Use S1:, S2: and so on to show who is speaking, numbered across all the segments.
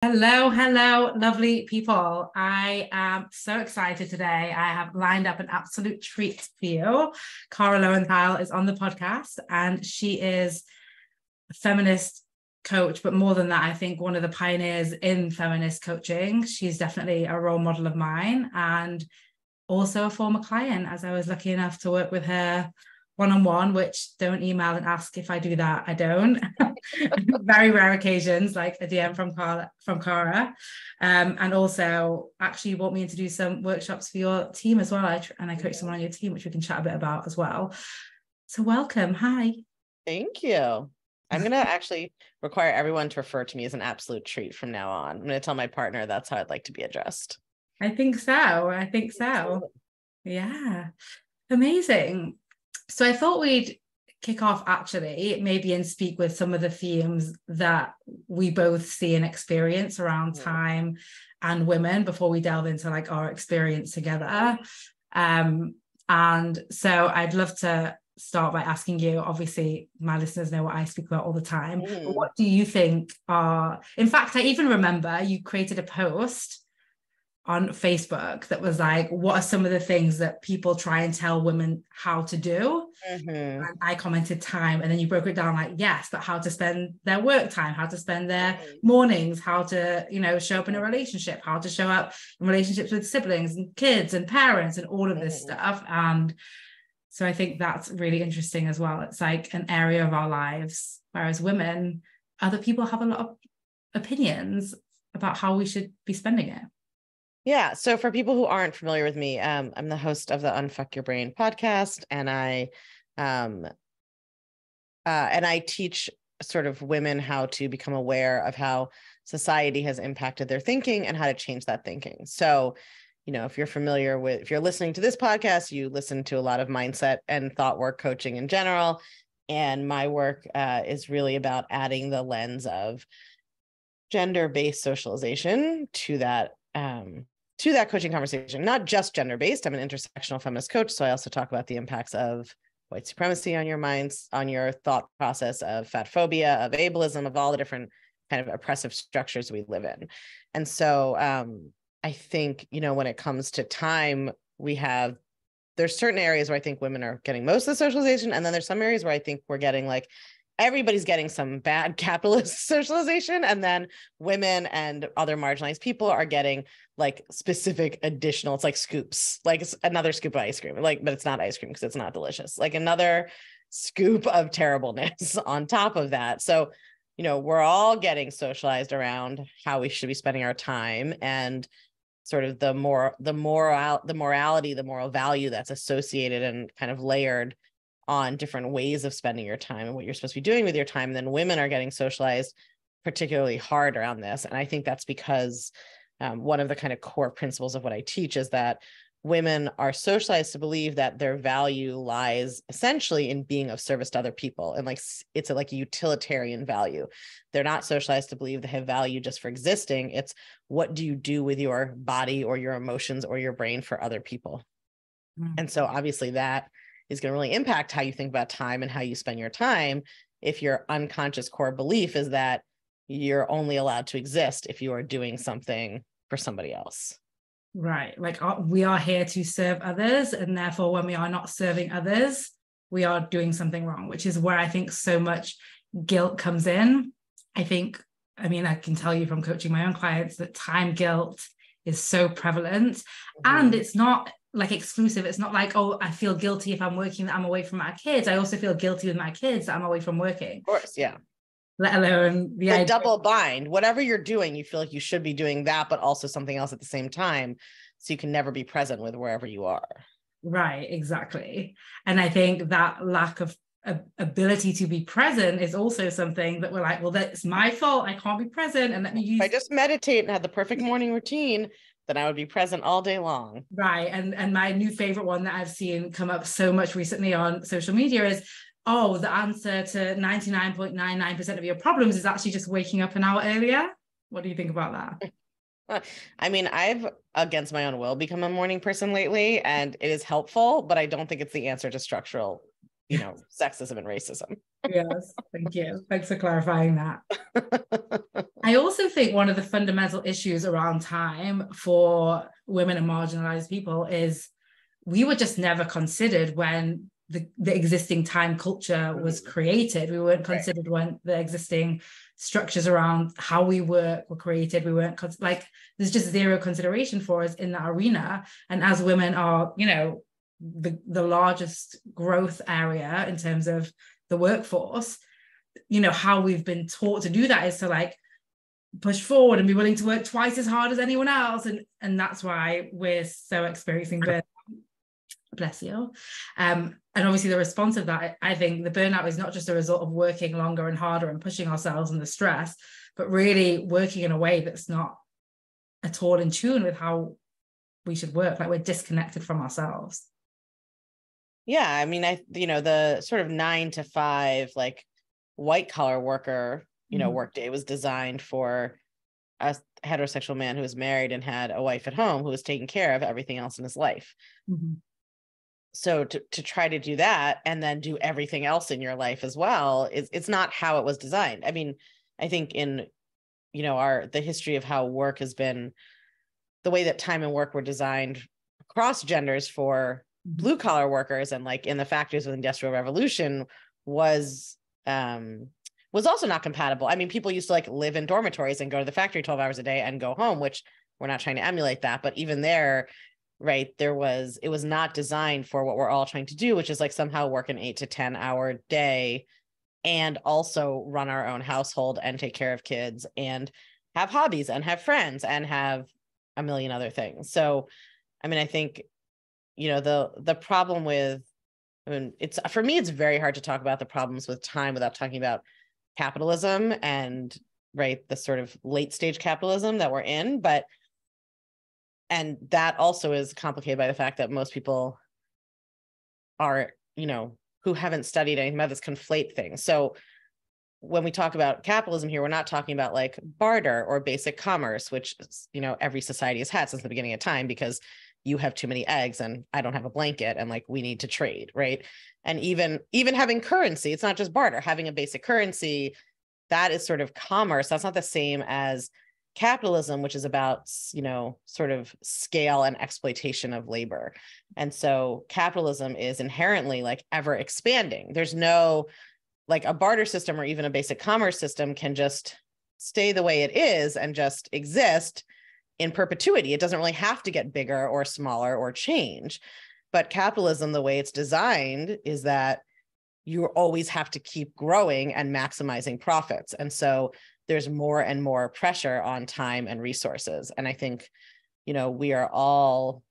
S1: Hello, lovely people. I am so excited today. I have lined up an absolute treat for you. Kara Loewentheil is on the podcast, and she is a feminist coach, but more than that, I think one of the pioneers in feminist coaching. She's definitely a role model of mine and also a former client, as I was lucky enough to work with her one-on-one, which don't email and ask if I do that. I don't. Very rare occasions, like a DM from Kara. And also actually want me to do some workshops for your team as well. I coach someone on your team, which we can chat a bit about as well. So welcome. Hi.
S2: Thank you. I'm going to actually require everyone to refer to me as an absolute treat from now on. I'm going to tell my partner that's how I'd like to be addressed.
S1: I think so. Yeah. Amazing. So I thought we'd kick off actually maybe and speak with some of the themes that we both see and experience around time and women before we delve into like our experience together. And so I'd love to start by asking you, obviously my listeners know what I speak about all the time, but what do you think are, in fact, I even remember you created a post on Facebook that was like, what are some of the things that people try and tell women how to do? And I commented time, and then you broke it down like, yes, but how to spend their work time, how to spend their mornings, how to, show up in a relationship, how to show up in relationships with siblings and kids and parents and all of this stuff. And so I think that's really interesting as well. It's like an area of our lives, whereas women, other people have a lot of opinions about how we should be spending it.
S2: Yeah. So for people who aren't familiar with me, I'm the host of the Unf&ck Your Brain podcast, and I teach sort of women how to become aware of how society has impacted their thinking and how to change that thinking. So, if you're listening to this podcast, you listen to a lot of mindset and thought work coaching in general. And my work is really about adding the lens of gender-based socialization to that coaching conversation, not just gender-based. I'm an intersectional feminist coach, so I also talk about the impacts of white supremacy on your minds, on your thought process, of fat phobia, of ableism, of all the different kind of oppressive structures we live in. And so I think, when it comes to time, there's certain areas where I think women are getting most of the socialization, and then there's some areas where I think we're getting everybody's getting some bad capitalist socialization, and then women and other marginalized people are getting specific additional, it's like scoops, like it's another scoop of ice cream, but it's not ice cream because it's not delicious, like another scoop of terribleness on top of that. So, we're all getting socialized around how we should be spending our time, and sort of the morality, the moral value that's associated and kind of layered on different ways of spending your time and what you're supposed to be doing with your time. And then women are getting socialized particularly hard around this. And I think that's because one of the kind of core principles of what I teach is that women are socialized to believe that their value lies essentially in being of service to other people. And it's a utilitarian value. They're not socialized to believe they have value just for existing. It's what do you do with your body or your emotions or your brain for other people? And so obviously that is going to really impact how you think about time and how you spend your time if your unconscious core belief is that you're only allowed to exist if you are doing something for somebody else.
S1: Right. We are here to serve others, and therefore when we are not serving others, we are doing something wrong, which is where I think so much guilt comes in. I can tell you from coaching my own clients that time guilt is so prevalent, and it's not exclusive. It's not like, oh, I feel guilty if I'm working that I'm away from my kids. I also feel guilty with my kids that I'm away from working.
S2: Of course, yeah.
S1: Let alone the
S2: double bind. Whatever you're doing, you feel like you should be doing that, but also something else at the same time. So you can never be present with wherever you are.
S1: Right, exactly. And I think that lack of ability to be present is also something that we're like, well, that's my fault. I can't be present. And let me use.
S2: If I just meditate and had the perfect morning routine, then I would be present all day long.
S1: Right. And my new favorite one that I've seen come up so much recently on social media is, oh, the answer to 99.99% of your problems is actually just waking up an hour earlier. What do you think about that?
S2: I've, against my own will, become a morning person lately, and it is helpful, but I don't think it's the answer to structural sexism and racism.
S1: Yes, thank you. Thanks for clarifying that. I also think one of the fundamental issues around time for women and marginalized people is we were just never considered when the existing time culture was created. We weren't considered when the existing structures around how we work were created. We weren't like, there's just zero consideration for us in that arena. And as women are, the largest growth area in terms of the workforce, how we've been taught to do that is to like push forward and be willing to work twice as hard as anyone else. And that's why we're so experiencing burnout. Bless you. And obviously the response of that, I think the burnout is not just a result of working longer and harder and pushing ourselves and the stress, but really working in a way that's not at all in tune with how we should work. Like we're disconnected from ourselves.
S2: Yeah. I mean, the sort of 9 to 5, like white collar worker, workday was designed for a heterosexual man who was married and had a wife at home who was taking care of everything else in his life. Mm-hmm. So to try to do that and then do everything else in your life as well, it's not how it was designed. I mean, I think in, the history of how work has been, the way that time and work were designed across genders for blue collar workers and like in the factories of the Industrial Revolution was also not compatible. I mean, people used to like live in dormitories and go to the factory 12 hours a day and go home, which we're not trying to emulate that. But even there, right, it was not designed for what we're all trying to do, which is like somehow work an 8 to 10 hour day and also run our own household and take care of kids and have hobbies and have friends and have a million other things. So, I mean, I think, the problem with, for me, it's very hard to talk about the problems with time without talking about capitalism and, right, the sort of late stage capitalism that we're in. And that also is complicated by the fact that most people are, who haven't studied anything about this conflate things. So when we talk about capitalism here, we're not talking about like barter or basic commerce, which, every society has had since the beginning of time, because you have too many eggs and I don't have a blanket and like we need to trade, right? And even having currency, it's not just barter, having a basic currency, that is sort of commerce. That's not the same as capitalism, which is about, sort of scale and exploitation of labor. And so capitalism is inherently like ever expanding. There's no, like a barter system or even a basic commerce system can just stay the way it is and just exist in perpetuity. It doesn't really have to get bigger or smaller or change. But capitalism, the way it's designed, is that you always have to keep growing and maximizing profits. And so there's more and more pressure on time and resources. And I think, we are all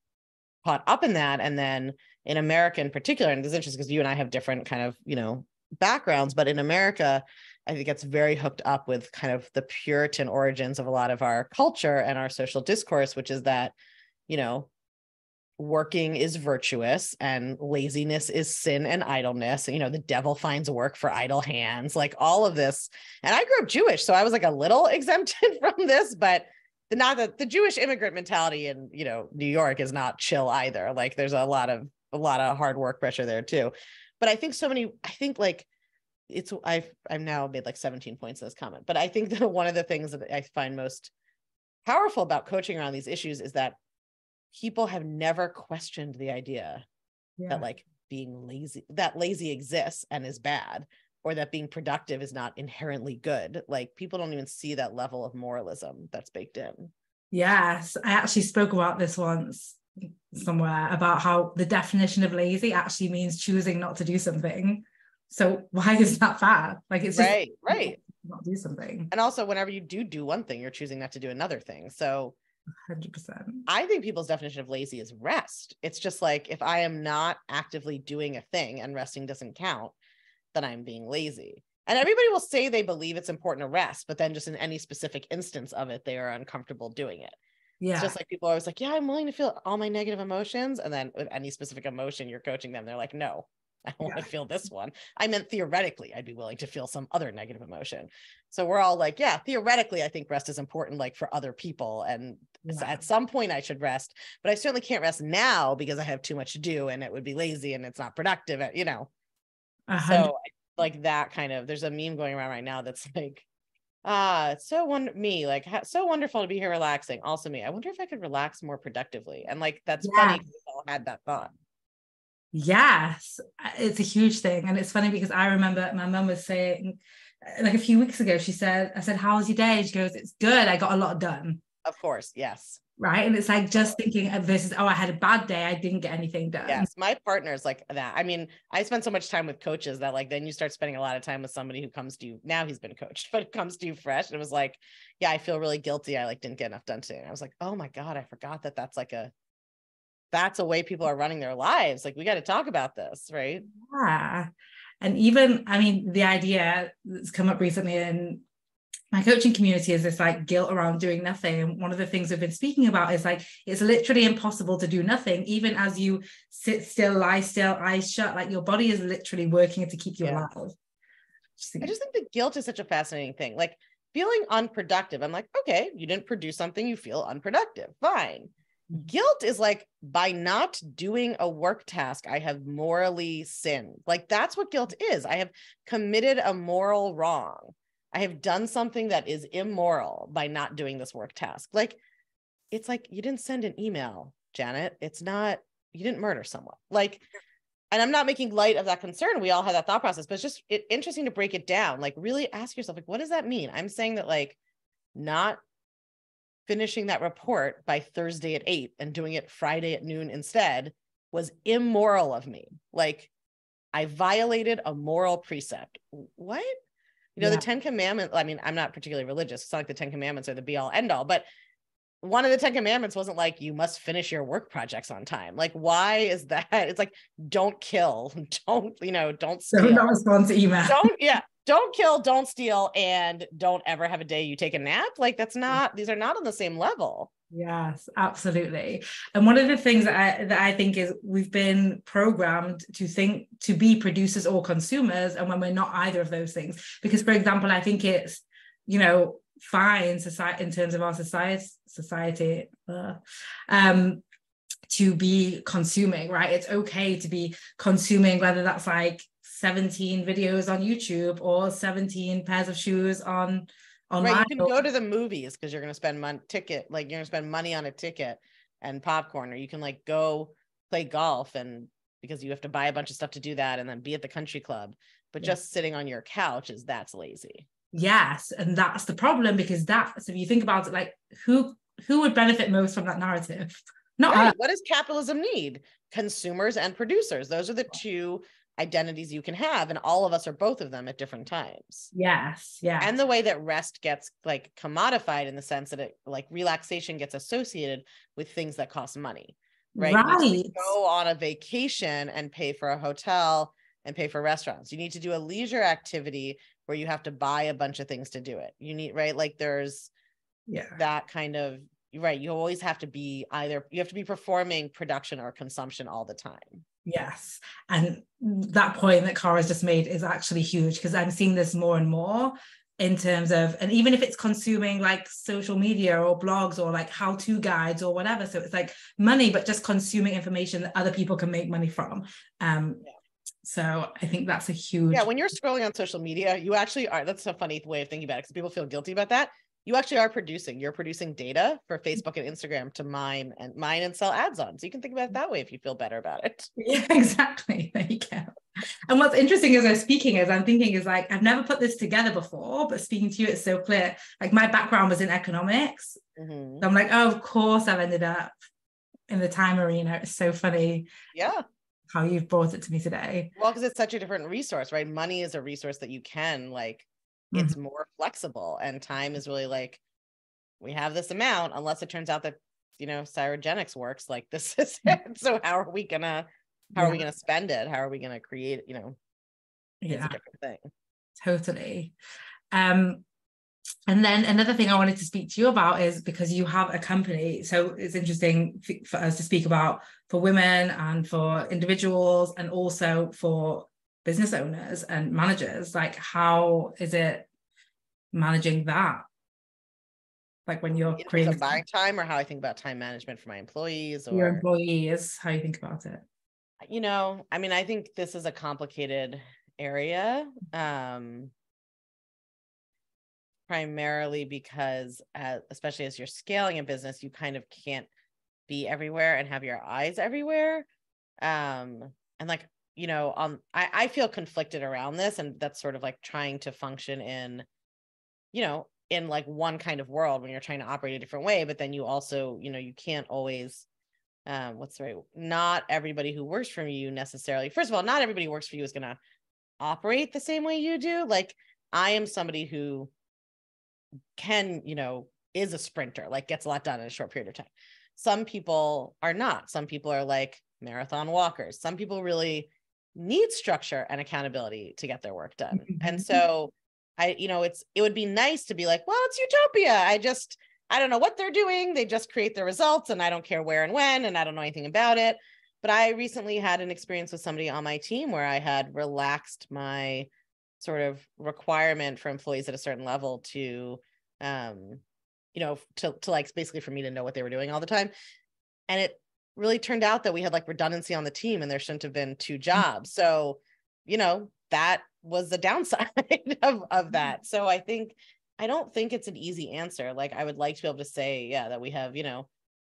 S2: caught up in that. And then in America in particular, and it's interesting because you and I have different kind of, backgrounds, but in America, I think it's very hooked up with kind of the Puritan origins of a lot of our culture and our social discourse, which is that, working is virtuous and laziness is sin and idleness. The devil finds work for idle hands, like all of this. And I grew up Jewish, so I was like a little exempted from this, but not that the Jewish immigrant mentality in, New York is not chill either. Like there's a lot of hard work pressure there too. But I think I've now made like 17 points in this comment, but I think that one of the things that I find most powerful about coaching around these issues is that people have never questioned the idea that like being lazy, that lazy exists and is bad, or that being productive is not inherently good. Like people don't even see that level of moralism that's baked in.
S1: Yes, I actually spoke about this once somewhere about how the definition of lazy actually means choosing not to do something. So why is that bad? Like it's just
S2: right.
S1: Not do something.
S2: And also whenever you do one thing, you're choosing not to do another thing. So
S1: 100%.
S2: I think people's definition of lazy is rest. It's just like, if I am not actively doing a thing and resting doesn't count, then I'm being lazy. And everybody will say they believe it's important to rest, but then just in any specific instance of it, they are uncomfortable doing it. Yeah. It's just like people are always like, yeah, I'm willing to feel all my negative emotions. And then with any specific emotion you're coaching them, they're like, no, I don't want to feel this one. I meant theoretically, I'd be willing to feel some other negative emotion. So we're all like, yeah, theoretically, I think rest is important, like for other people. And at some point I should rest, but I certainly can't rest now because I have too much to do and it would be lazy and it's not productive,
S1: 100.
S2: So like that kind of, there's a meme going around right now that's like, it's so so wonderful to be here relaxing. Also me, I wonder if I could relax more productively. And like, that's funny because we all had that thought.
S1: Yes, it's a huge thing. And it's funny because I remember my mum was saying, like a few weeks ago, she said, I said, how was your day? And she goes, it's good. I got a lot done.
S2: Of course. Yes.
S1: Right. And it's like just thinking versus, oh, I had a bad day. I didn't get anything done.
S2: Yes. My partner's like that. I mean, I spend so much time with coaches that like, then you start spending a lot of time with somebody who comes to you. Now he's been coached, but it comes to you fresh. And it was like, yeah, I feel really guilty. I like didn't get enough done today. And I was like, oh my God, I forgot that that's a way people are running their lives. Like, we got to talk about this, right?
S1: Yeah. And even, I mean, the idea that's come up recently in my coaching community is this like guilt around doing nothing. And one of the things we've been speaking about is like, it's literally impossible to do nothing. Even as you sit still, lie still, eyes shut, like your body is literally working to keep you alive.
S2: I just think the guilt is such a fascinating thing. Like feeling unproductive. I'm like, okay, you didn't produce something, you feel unproductive. Fine. Guilt is like, by not doing a work task, I have morally sinned. Like that's what guilt is. I have committed a moral wrong. I have done something that is immoral by not doing this work task. Like, it's like, you didn't send an email, Janet. It's not, you didn't murder someone. Like, and I'm not making light of that concern. We all have that thought process, but it's just interesting to break it down. Like really ask yourself, like, what does that mean? I'm saying that like not finishing that report by Thursday at 8 and doing it Friday at noon instead was immoral of me. Like I violated a moral precept. What? You know, the 10 Commandments, I mean, I'm not particularly religious. It's not like the 10 Commandments are the be all end all, but one of the 10 Commandments wasn't like, you must finish your work projects on time. Like, why is that? It's like, don't kill, don't steal.
S1: Don't not respond to email.
S2: Don't kill, don't steal, and don't ever have a day you take a nap. Like these are not on the same level.
S1: Yes, absolutely. And one of the things that I think is we've been programmed to think to be producers or consumers, and when we're not either of those things. Because, for example, I think it's, fine society in terms of our society to be consuming, right? It's okay to be consuming, whether that's like 17 videos on YouTube or 17 pairs of shoes on online.
S2: Right, you can go to the movies because you're going to spend money on a ticket and popcorn, or you can like go play golf and because you have to buy a bunch of stuff to do that and then be at the country club. But just sitting on your couch that's lazy.
S1: Yes, and that's the problem, because if you think about it, like who would benefit most from that narrative? Not
S2: right. What does capitalism need? Consumers and producers. Those are the two identities you can have, and all of us are both of them at different times.
S1: Yes.
S2: And the way that rest gets like commodified in the sense that it like relaxation gets associated with things that cost money, right? You need to go on a vacation and pay for a hotel and pay for restaurants. You need to do a leisure activity where you have to buy a bunch of things to do it. You need, right? Like there's that kind of, right. You always have to be you have to be performing production or consumption all the time.
S1: Yes. And that point that Kara's just made is actually huge, because I'm seeing this more and more in terms of, and even if it's consuming like social media or blogs or like how-to guides or whatever. So it's like money, but just consuming information that other people can make money from. So I think that's a huge.
S2: Yeah. When you're scrolling on social media, you actually are. That's a funny way of thinking about it, because people feel guilty about that. You actually are you're producing data for Facebook and Instagram to mine and sell ads on. So you can think about it that way if you feel better about it.
S1: Yeah, exactly. There you go. And what's interesting as I'm thinking is like, I've never put this together before, but speaking to you, it's so clear. Like my background was in economics. So I'm like, oh, of course I've ended up in the time arena. It's so funny.
S2: Yeah.
S1: How you've brought it to me today.
S2: Well, because it's such a different resource, right? Money is a resource that you can like, it's more flexible, and time is really like, we have this amount, unless it turns out that, cryogenics works, like this is it. So how are we gonna spend it? How are we gonna create, it's a different thing.
S1: Totally. And then another thing I wanted to speak to you about is because you have a company. So it's interesting for us to speak about for women and for individuals and also for business owners and managers. Like, how is it managing that? Like when you're creating
S2: buying time, or how I think about time management for my employees, or
S1: your employees, how you think about it?
S2: I mean, I think this is a complicated area, primarily because especially as you're scaling a business, you kind of can't be everywhere and have your eyes everywhere. And like, you know, I feel conflicted around this, and that's sort of like trying to function in, you know, in like one kind of world when you're trying to operate a different way, but then you also, you know, you can't always, not everybody who works for you necessarily, first of all, not everybody who works for you is going to operate the same way you do. Like I am somebody who can, you know, is a sprinter, like gets a lot done in a short period of time. Some people are not. Some people are like marathon walkers. Some people really need structure and accountability to get their work done. And so you know, it would be nice to be like, well, it's utopia. I don't know what they're doing. They just create the results and I don't care where and when, and I don't know anything about it. But I recently had an experience with somebody on my team where I had relaxed my sort of requirement for employees at a certain level to, you know, to like basically for me to know what they were doing all the time. And it really turned out that we had like redundancy on the team and there shouldn't have been two jobs. So, you know, that was the downside of that. So I don't think it's an easy answer. Like I would like to be able to say, yeah, that we have, you know,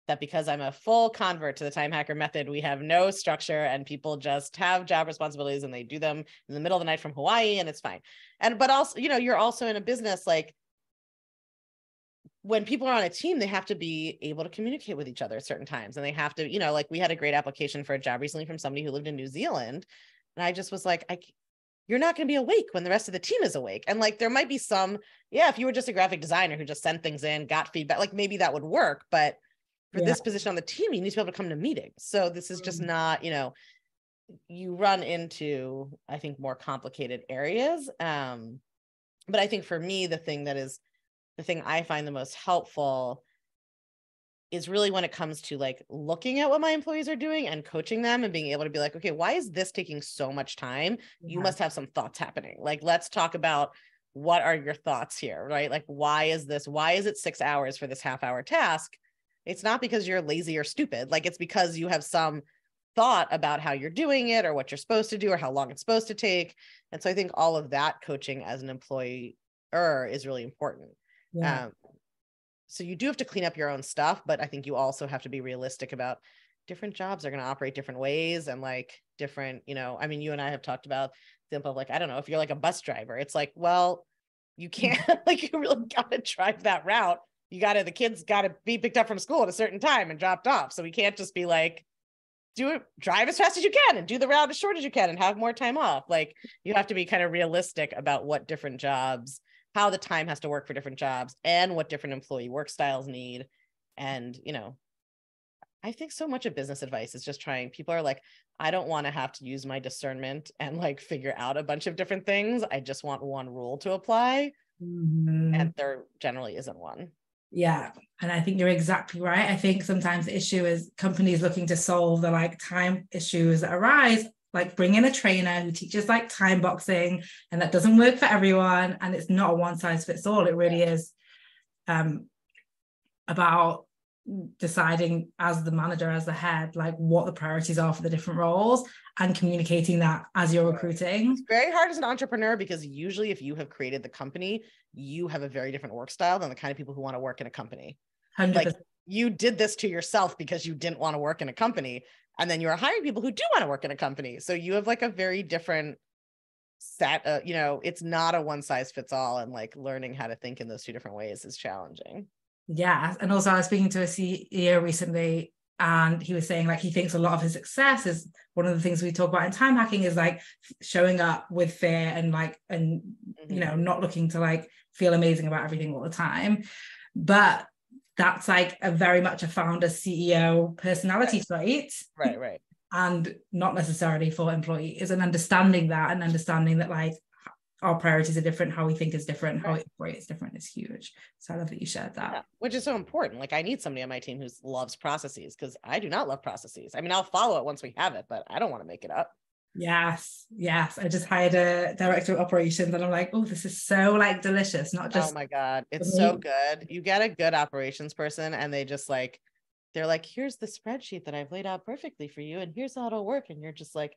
S2: that because I'm a full convert to the time hacker method, we have no structure and people just have job responsibilities and they do them in the middle of the night from Hawaii and it's fine. But also, you know, you're also in a business, like when people are on a team, they have to be able to communicate with each other at certain times. And they have to, you know, like we had a great application for a job recently from somebody who lived in New Zealand. And I just was like, you're not going to be awake when the rest of the team is awake. And like, there might be some, yeah, if you were just a graphic designer who just sent things in, got feedback, like maybe that would work. But for this position on the team, you need to be able to come to meetings. So this is just not, you know, you run into, I think, more complicated areas. But I think for me, the thing I find the most helpful is really when it comes to like looking at what my employees are doing and coaching them and being able to be like, okay, why is this taking so much time? You must have some thoughts happening. Like, let's talk about what are your thoughts here, right? Like, why is it 6 hours for this half-hour task? It's not because you're lazy or stupid. Like, it's because you have some thought about how you're doing it or what you're supposed to do or how long it's supposed to take. And so I think all of that coaching as an employer is really important.
S1: Yeah.
S2: So you do have to clean up your own stuff, but I think you also have to be realistic about different jobs are going to operate different ways and like different, you know, I mean, you and I have talked about the example of like, I don't know, if you're like a bus driver, it's like, well, you can't, like, you really got to drive that route. The kids got to be picked up from school at a certain time and dropped off. So we can't just be like, drive as fast as you can and do the route as short as you can and have more time off. Like you have to be kind of realistic about what different jobs, how the time has to work for different jobs and what different employee work styles need. And, you know, I think so much of business advice is just people are like, I don't want to have to use my discernment and like figure out a bunch of different things. I just want one rule to apply. And there generally isn't one.
S1: Yeah. And I think you're exactly right. I think sometimes the issue is companies looking to solve the like time issues that arise, like bring in a trainer who teaches like time boxing, and that doesn't work for everyone. And it's not a one size fits all. It really is about deciding as the manager, as the head, like what the priorities are for the different roles and communicating that as you're recruiting.
S2: It's very hard as an entrepreneur because usually if you have created the company, you have a very different work style than the kind of people who want to work in a company.
S1: 100%.
S2: Like you did this to yourself because you didn't want to work in a company. And then you're hiring people who do want to work in a company. So you have like a very different set, you know, it's not a one size fits all, and like learning how to think in those two different ways is challenging.
S1: Yeah. And also I was speaking to a CEO recently, and he was saying like he thinks a lot of his success is one of the things we talk about in time hacking is like showing up with fear and like, and you know, not looking to like feel amazing about everything all the time. But that's like a very much a founder CEO personality trait.
S2: Right.
S1: And not necessarily for employees, and understanding that like our priorities are different, how we think is different, how we operate is different is huge. So I love that you shared that.
S2: Yeah, which is so important. Like I need somebody on my team who loves processes, because I do not love processes. I mean, I'll follow it once we have it, but I don't want to make it up.
S1: Yes. I just hired a director of operations and I'm like, oh, this is so like delicious. Not just,
S2: oh my God, it's so good. You get a good operations person and they just like, they're like, here's the spreadsheet that I've laid out perfectly for you and here's how it'll work. And you're just like,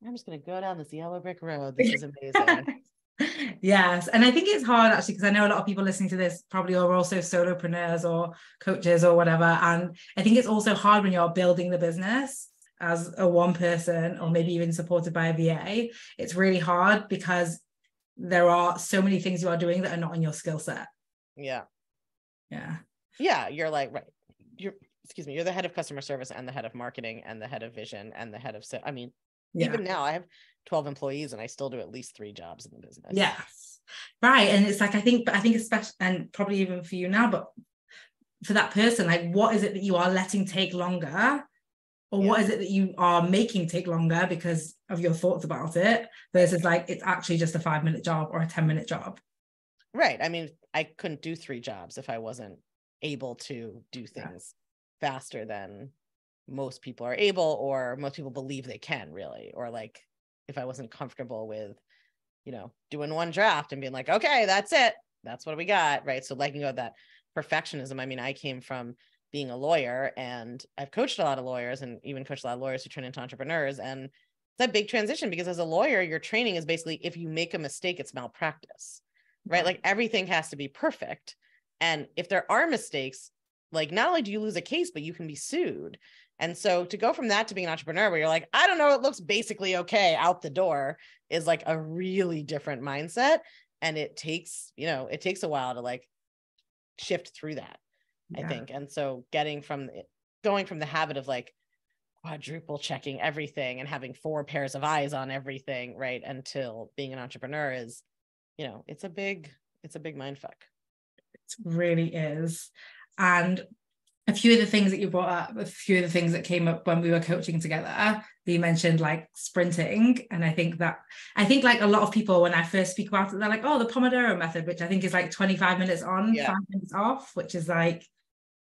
S2: I'm just going to go down this yellow brick road. This is amazing.
S1: Yes. And I think it's hard actually, because I know a lot of people listening to this probably are also solopreneurs or coaches or whatever. And I think it's also hard when you're building the business as a one person, or maybe even supported by a VA. It's really hard because there are so many things you are doing that are not in your skill set.
S2: Yeah.
S1: Yeah.
S2: Yeah. You're like, right. You're the head of customer service and the head of marketing and the head of vision and the head of, I mean, even now I have 12 employees and I still do at least 3 jobs in the business.
S1: Yes. Right. And it's like, I think especially, and probably even for you now, but for that person, like, what is it that you are letting take longer? Or what is it that you are making take longer because of your thoughts about it, versus like, it's actually just a 5-minute job or a 10-minute job.
S2: Right. I mean, I couldn't do 3 jobs if I wasn't able to do things faster than most people are able, or most people believe they can, really. Or like, if I wasn't comfortable with, doing one draft and being like, okay, that's it. That's what we got. Right. So letting go of that perfectionism. I mean, I came from being a lawyer, and I've coached a lot of lawyers and even coached a lot of lawyers who turn into entrepreneurs. And it's a big transition, because as a lawyer, your training is basically, if you make a mistake, it's malpractice, right? Like everything has to be perfect. And if there are mistakes, like not only do you lose a case, but you can be sued. And so to go from that to being an entrepreneur where you're like, I don't know, it looks basically okay out the door, is like a really different mindset. And it takes a while to like shift through that. I think. And so going from the habit of like quadruple checking everything and having 4 pairs of eyes on everything, right, until being an entrepreneur is, it's a big mind fuck.
S1: It really is. And a few of the things that you brought up, a few of the things that came up when we were coaching together, you mentioned like sprinting. And I think like a lot of people, when I first speak about it, they're like, oh, the Pomodoro method, which I think is like 25 minutes on, 5 minutes off, which is like,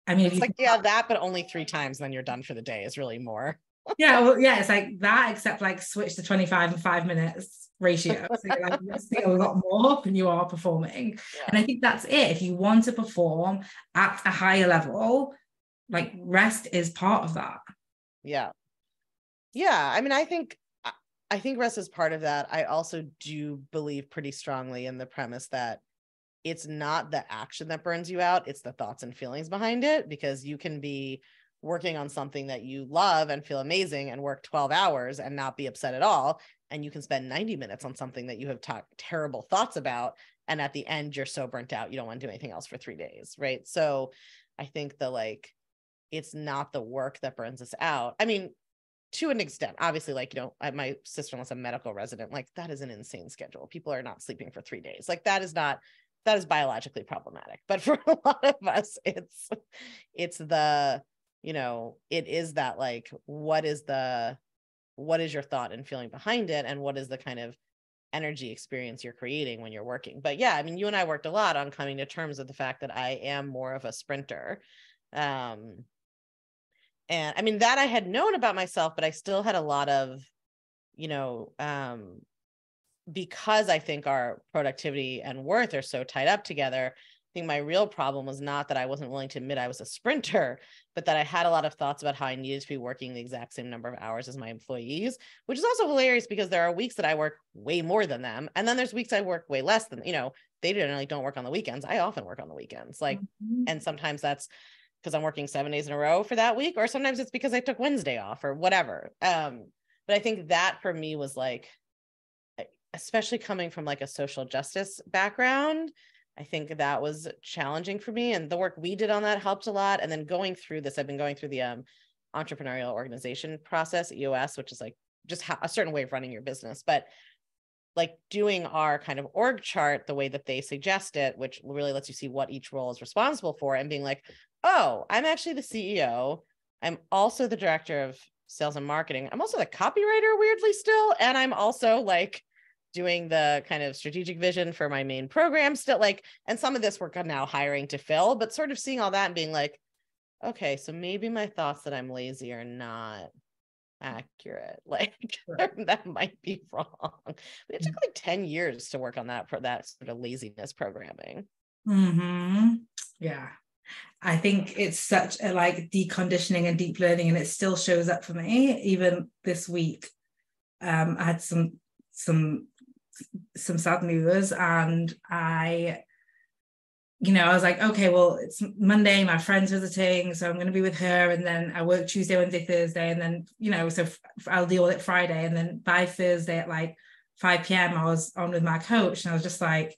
S1: I mean,
S2: it's like, that, but only 3 times, then you're done for the day is really more.
S1: It's like that, except like switch to 25 and 5 minutes ratio. So you're like resting a lot more than you are performing. And I think that's it. If you want to perform at a higher level, like rest is part of that.
S2: Yeah. I mean, I think rest is part of that. I also do believe pretty strongly in the premise that it's not the action that burns you out, it's the thoughts and feelings behind it, because you can be working on something that you love and feel amazing and work 12 hours and not be upset at all. And you can spend 90 minutes on something that you have terrible thoughts about. And at the end, you're so burnt out, you don't want to do anything else for 3 days. Right. So I think it's not the work that burns us out. I mean, to an extent, obviously, like, my sister-in-law's a medical resident, like that is an insane schedule. People are not sleeping for 3 days. Like that is biologically problematic. But for a lot of us, it's the, it is that, like, what is your thought and feeling behind it? And what is the kind of energy experience you're creating when you're working? But yeah, I mean, you and I worked a lot on coming to terms with the fact that I am more of a sprinter. And I mean, that I had known about myself, but I still had a lot of, because I think our productivity and worth are so tied up together, I think my real problem was not that I wasn't willing to admit I was a sprinter, but that I had a lot of thoughts about how I needed to be working the exact same number of hours as my employees, which is also hilarious because there are weeks that I work way more than them. And then there's weeks I work way less than, they generally don't work on the weekends. I often work on the weekends. Like, and sometimes that's because I'm working 7 days in a row for that week, or sometimes it's because I took Wednesday off or whatever. But I think that for me was like, especially coming from like a social justice background, I think that was challenging for me. And the work we did on that helped a lot. And then going through this, I've been going through the entrepreneurial organization process, EOS, which is like just a certain way of running your business. But like doing our kind of org chart the way that they suggest it, which really lets you see what each role is responsible for, and being like, oh, I'm actually the CEO. I'm also the director of sales and marketing. I'm also the copywriter, weirdly still. And I'm also like doing the kind of strategic vision for my main program still, like, and some of this work I'm now hiring to fill, but sort of seeing all that and being like, okay, so maybe my thoughts that I'm lazy are not accurate. Like that might be wrong. But it took like 10 years to work on that sort of laziness programming.
S1: Yeah. I think it's such a like deconditioning and deep learning, and it still shows up for me even this week. I had some sad news, and I was like, okay, well, it's Monday, my friend's visiting, so I'm going to be with her, and then I work Tuesday, Wednesday, Thursday, and then so I'll deal with it Friday, and then by Thursday at like 5 p.m. I was on with my coach, and I was just like,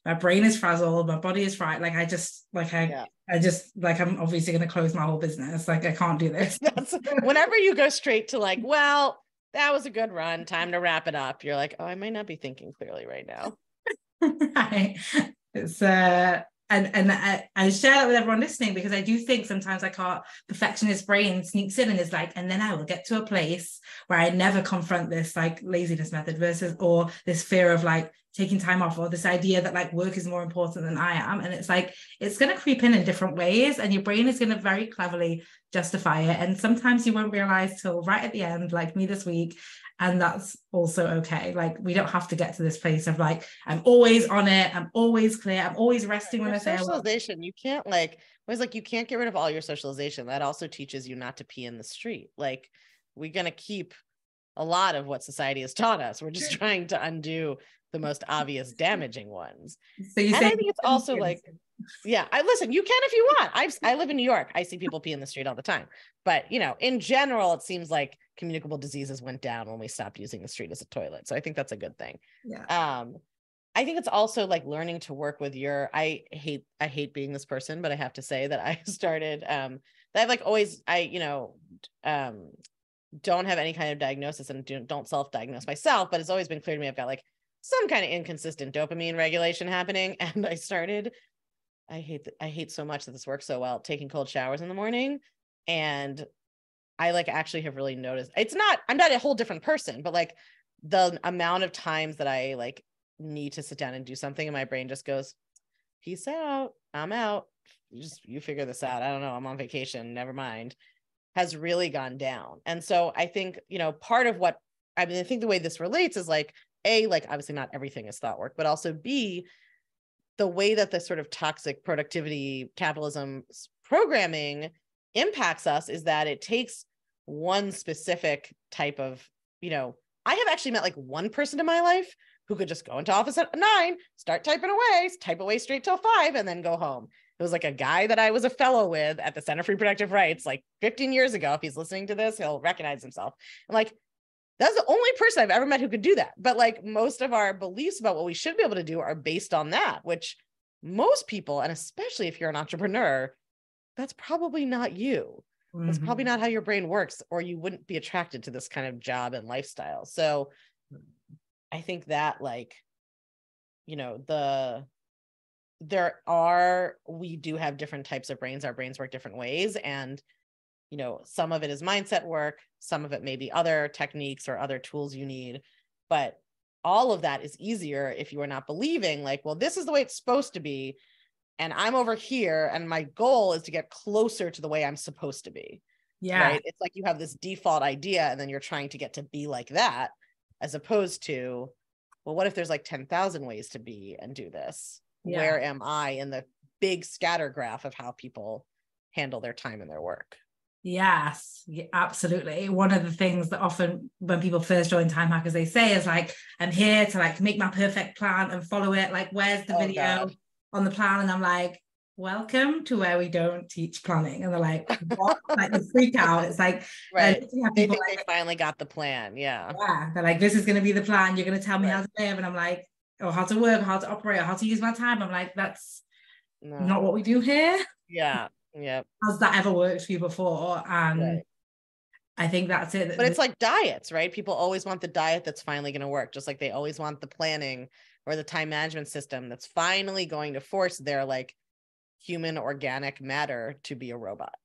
S1: my brain is frazzled, my body is fried, like I just like I'm obviously going to close my whole business, like I can't do this.
S2: That's whenever you go straight to like, well, that was a good run, time to wrap it up, you're like, oh, I might not be thinking clearly right now.
S1: Right. It's and I share that with everyone listening, because I do think sometimes like our perfectionist brain sneaks in and is like, and then I will get to a place where I never confront this like laziness method versus, or this fear of like taking time off, or this idea that like work is more important than I am. And it's like, it's going to creep in different ways, and your brain is going to very cleverly justify it. And sometimes you won't realize till right at the end, like me this week. And that's also okay. Like, we don't have to get to this place of like, I'm always on it, I'm always clear, I'm always resting when I say
S2: socialization. You can't like, always like, you can't get rid of all your socialization. That also teaches you not to pee in the street. Like, we're going to keep a lot of what society has taught us. We're just trying to undo the most obvious damaging ones. So you say, I think it's also like, yeah, listen, you can if you want. I live in New York. I see people pee in the street all the time. But, in general, it seems like communicable diseases went down when we stopped using the street as a toilet. So I think that's a good thing.
S1: Yeah.
S2: I think it's also like learning to work with I hate being this person, but I have to say that I started, that I've like always, don't have any kind of diagnosis and don't self-diagnose myself, but it's always been clear to me I've got like some kind of inconsistent dopamine regulation happening. And I hate so much that this works so well, taking cold showers in the morning. And I like actually have really noticed, I'm not a whole different person, but like the amount of times that I like need to sit down and do something and my brain just goes, peace out, I'm out, you figure this out, I don't know, I'm on vacation, never mind, has really gone down. And so I think, part of what, I think the way this relates is like, A, like obviously not everything is thought work, but also B, the way that the sort of toxic productivity capitalism programming impacts us is that it takes one specific type of, I have actually met like one person in my life who could just go into office at 9, start type away straight till 5, and then go home. It was like a guy that I was a fellow with at the Center for Reproductive Rights like 15 years ago. If he's listening to this, he'll recognize himself. I'm like, that's the only person I've ever met who could do that. But like most of our beliefs about what we should be able to do are based on that, which most people, and especially if you're an entrepreneur, that's probably not you. Mm-hmm. That's probably not how your brain works, or you wouldn't be attracted to this kind of job and lifestyle. So I think that like, we do have different types of brains. Our brains work different ways. And, some of it is mindset work. Some of it may be other techniques or other tools you need, but all of that is easier if you are not believing like, well, this is the way it's supposed to be. And I'm over here and my goal is to get closer to the way I'm supposed to be. Yeah. Right. It's like you have this default idea and then you're trying to get to be like that, as opposed to, well, what if there's like 10,000 ways to be and do this? Yeah. Where am I in the big scatter graph of how people handle their time and their work?
S1: Yes, absolutely. One of the things that often when people first join Time Hackers, they say is like, I'm here to like make my perfect plan and follow it. Like, where's the video on the plan? And I'm like, welcome to where we don't teach planning. And they're like, what? Like the freak out. It's like,
S2: right. They think like, they finally got the plan. Yeah.
S1: Yeah. They're like, this is going to be the plan. You're going to tell me how to live. And I'm like, or how to work, or how to operate, or how to use my time. I'm like, that's not what we do here.
S2: Yeah. Yeah.
S1: Has that ever worked for you before? And I think that's it.
S2: But it's like diets, right? People always want the diet that's finally going to work, just like they always want the planning or the time management system that's finally going to force their like human organic matter to be a robot.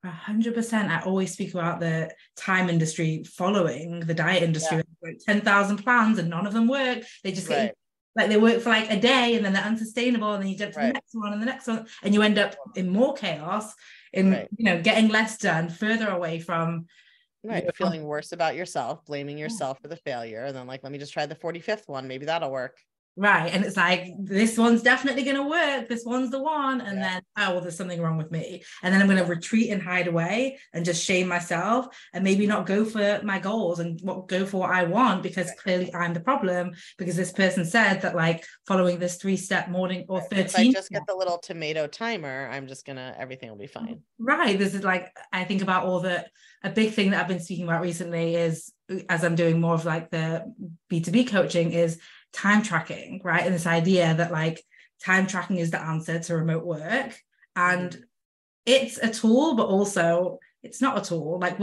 S1: 100%. I always speak about the time industry following the diet industry. Yeah. Like 10,000 plans and none of them work. They just get like they work for like a day and then they're unsustainable, and then you jump to the next one and the next one, and you end up in more chaos, in getting less done, further away from
S2: feeling worse about yourself, blaming yourself for the failure, and then like, let me just try the 45th one, maybe that'll work.
S1: Right. And it's like, this one's definitely going to work. This one's the one. And
S2: Yeah.
S1: then, oh, well, there's something wrong with me. And then I'm going to retreat and hide away and just shame myself and maybe not go for my goals and go for what I want, because clearly I'm the problem, because this person said that like following this 3-step morning or 13.
S2: If I just get the little tomato timer, I'm just everything will be fine.
S1: Right. This is like, I think about a big thing that I've been speaking about recently is, as I'm doing more of like the B2B coaching, is time tracking, right? And this idea that like time tracking is the answer to remote work. And it's a tool, but also it's not a tool. Like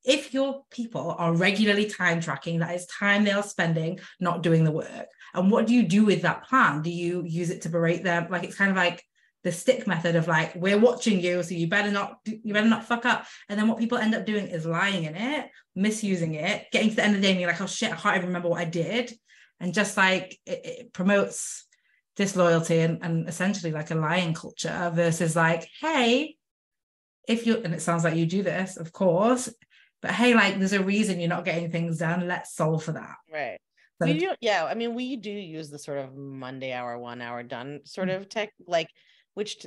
S1: if your people are regularly time tracking, that is time they are spending not doing the work. And what do you do with that plan? Do you use it to berate them? Like, it's kind of like the stick method of like, we're watching you, so you better not fuck up. And then what people end up doing is lying in it, misusing it, getting to the end of the day and you're like, oh shit, I can't even remember what I did. And just like it promotes disloyalty and essentially like a lying culture versus like, hey, and it sounds like you do this, of course, but hey, like there's a reason you're not getting things done. Let's solve for that.
S2: Right. So, we do use the sort of Monday hour, 1 hour done sort of tech, like, which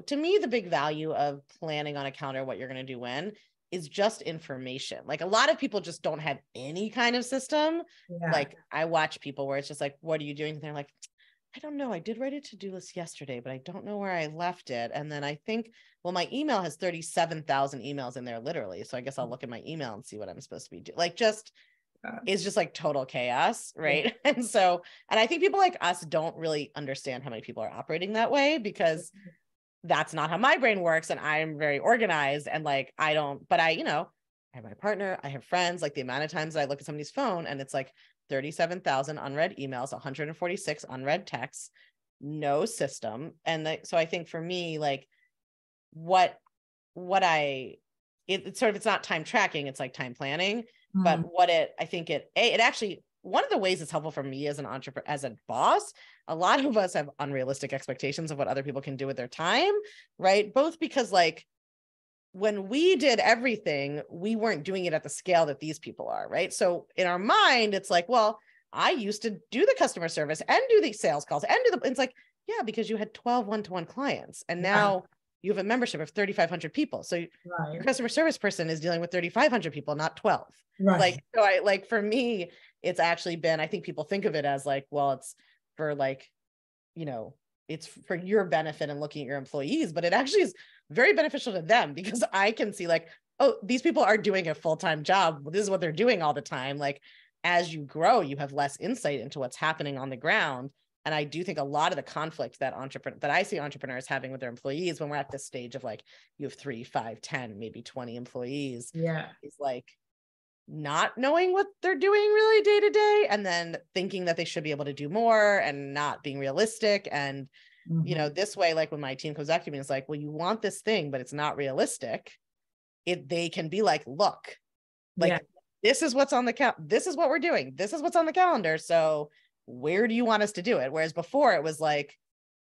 S2: to me, the big value of planning on a calendar, what you're going to do when, is just information. Like, a lot of people just don't have any kind of system. Yeah. Like, I watch people where it's just like, what are you doing? And they're like, I don't know. I did write a to-do list yesterday, but I don't know where I left it. And then I think, well, my email has 37,000 emails in there, literally. So I guess I'll look at my email and see what I'm supposed to be doing. Like, just is just like total chaos, right? Yeah. And I think people like us don't really understand how many people are operating that way, because that's not how my brain works. And I'm very organized, and like, I have my partner, I have friends, like the amount of times that I look at somebody's phone and it's like 37,000 unread emails, 146 unread texts, no system. And so I think for me, like it's not time tracking, it's like time planning. But it actually, one of the ways it's helpful for me as an entrepreneur, as a boss, a lot of us have unrealistic expectations of what other people can do with their time, right? Both because like when we did everything, we weren't doing it at the scale that these people are, right? So in our mind, it's like, well, I used to do the customer service and do the sales calls and it's like, yeah, because you had 12 one-to-one clients. And now you have a membership of 3,500 people. So your customer service person is dealing with 3,500 people, not 12. Right. Like, for me, it's actually been, I think people think of it as like, well, it's for like, it's for your benefit and looking at your employees, but it actually is very beneficial to them, because I can see like, oh, these people are doing a full-time job. This is what they're doing all the time. Like, as you grow, you have less insight into what's happening on the ground. And I do think a lot of the conflict that I see entrepreneurs having with their employees when we're at this stage of like, you have 3, 5, 10, maybe 20 employees, is like not knowing what they're doing really day to day, and then thinking that they should be able to do more and not being realistic. And, this way, like when my team comes back to me and it's like, well, you want this thing, but it's not realistic. They can be like, look, like, this is what's on the this is what we're doing. This is what's on the calendar. So where do you want us to do it? Whereas before it was like,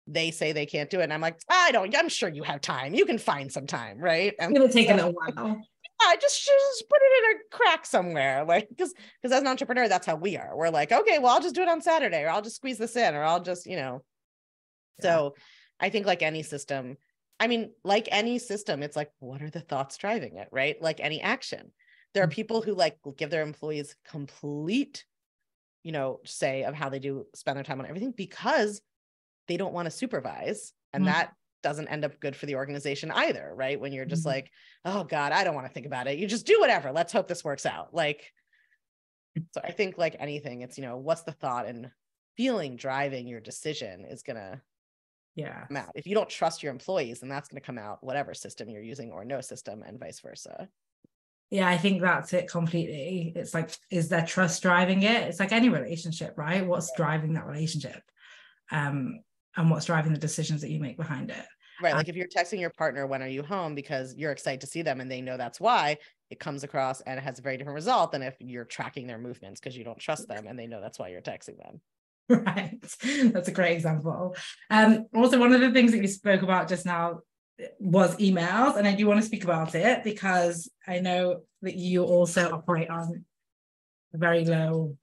S2: they say they can't do it. And I'm like, I'm sure you have time. You can find some time. Right. And
S1: it's going to take a little while.
S2: I just put it in a crack somewhere. Like, because as an entrepreneur, that's how we are. We're like, okay, well, I'll just do it on Saturday, or I'll just squeeze this in, or I'll just, So I think like any system, it's like, what are the thoughts driving it? Right. Like any action. There are people who like give their employees complete say of how they spend their time on everything, because they don't want to supervise. And that doesn't end up good for the organization either, right? When you're just like, oh God, I don't want to think about it. You just do whatever. Let's hope this works out. Like, so I think like anything, it's, what's the thought and feeling driving your decision is going to come out. If you don't trust your employees, then that's going to come out, whatever system you're using or no system, and vice versa.
S1: Yeah, I think that's it completely. It's like, is there trust driving it? It's like any relationship, right? What's driving that relationship? And what's driving the decisions that you make behind it?
S2: Right. Like if you're texting your partner, when are you home? Because you're excited to see them and they know that's why, it comes across and it has a very different result than if you're tracking their movements because you don't trust them and they know that's why you're texting them.
S1: Right. That's a great example. Also, one of the things that you spoke about just now was emails, and I do want to speak about it because I know that you also operate on a very low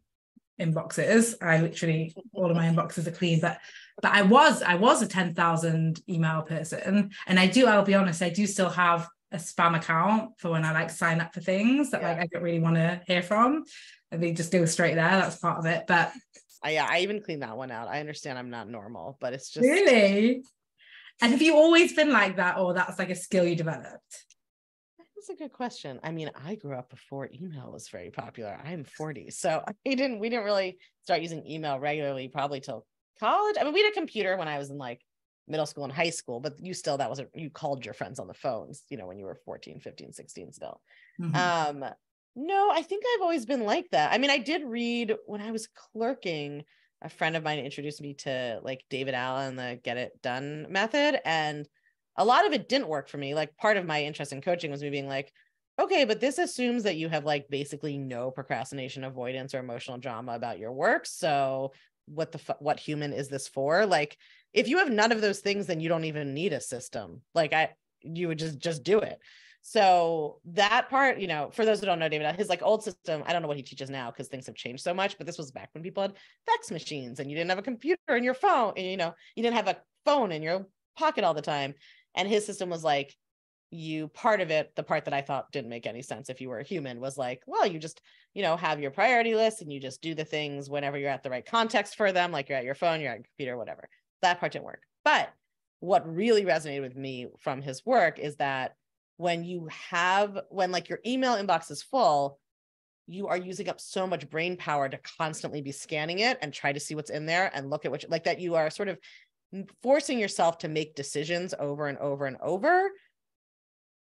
S1: inboxes. I literally, all of my inboxes are clean, but I was a 10,000 email person. And I'll be honest, I do still have a spam account for when I like sign up for things that like I don't really want to hear from. And they just go straight there. That's part of it. But
S2: I even clean that one out. I understand I'm not normal, but it's just
S1: really. And have you always been like that, or that's like a skill you developed?
S2: That's a good question. I mean, I grew up before email was very popular. I'm 40, so we didn't really start using email regularly probably till college. I mean, we had a computer when I was in like middle school and high school, but you called your friends on the phones, when you were 14, 15, 16 still. Mm-hmm. No, I think I've always been like that. I mean, I did read when I was clerking, a friend of mine introduced me to like David Allen, the Get It Done method. And a lot of it didn't work for me. Like part of my interest in coaching was me being like, okay, but this assumes that you have like basically no procrastination, avoidance, or emotional drama about your work. So what human is this for? Like, if you have none of those things, then you don't even need a system. Like you would just do it. So that part, for those who don't know David, his like old system, I don't know what he teaches now because things have changed so much, but this was back when people had fax machines and you didn't have a computer in your phone, and, you didn't have a phone in your pocket all the time. And his system was like, the part that I thought didn't make any sense if you were a human was like, well, you just, have your priority list and you just do the things whenever you're at the right context for them. Like you're at your phone, you're at your computer, whatever. That part didn't work. But what really resonated with me from his work is that when like your email inbox is full, you are using up so much brain power to constantly be scanning it and try to see what's in there and look at like that you are sort of forcing yourself to make decisions over and over and over.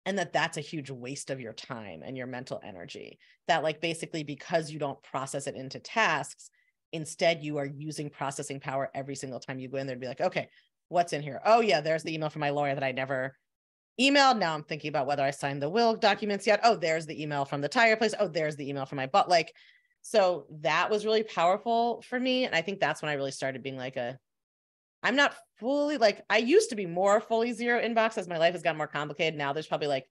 S2: And that's a huge waste of your time and your mental energy. That like basically because you don't process it into tasks, instead you are using processing power every single time you go in there to be like, okay, what's in here? Oh yeah, there's the email from my lawyer that I never emailed. Now I'm thinking about whether I signed the will documents yet. Oh, there's the email from the tire place. Oh, there's the email from my butt. Like, so that was really powerful for me. And I think that's when I really started being like I'm not fully like, I used to be more fully zero inbox as my life has gotten more complicated. Now there's probably like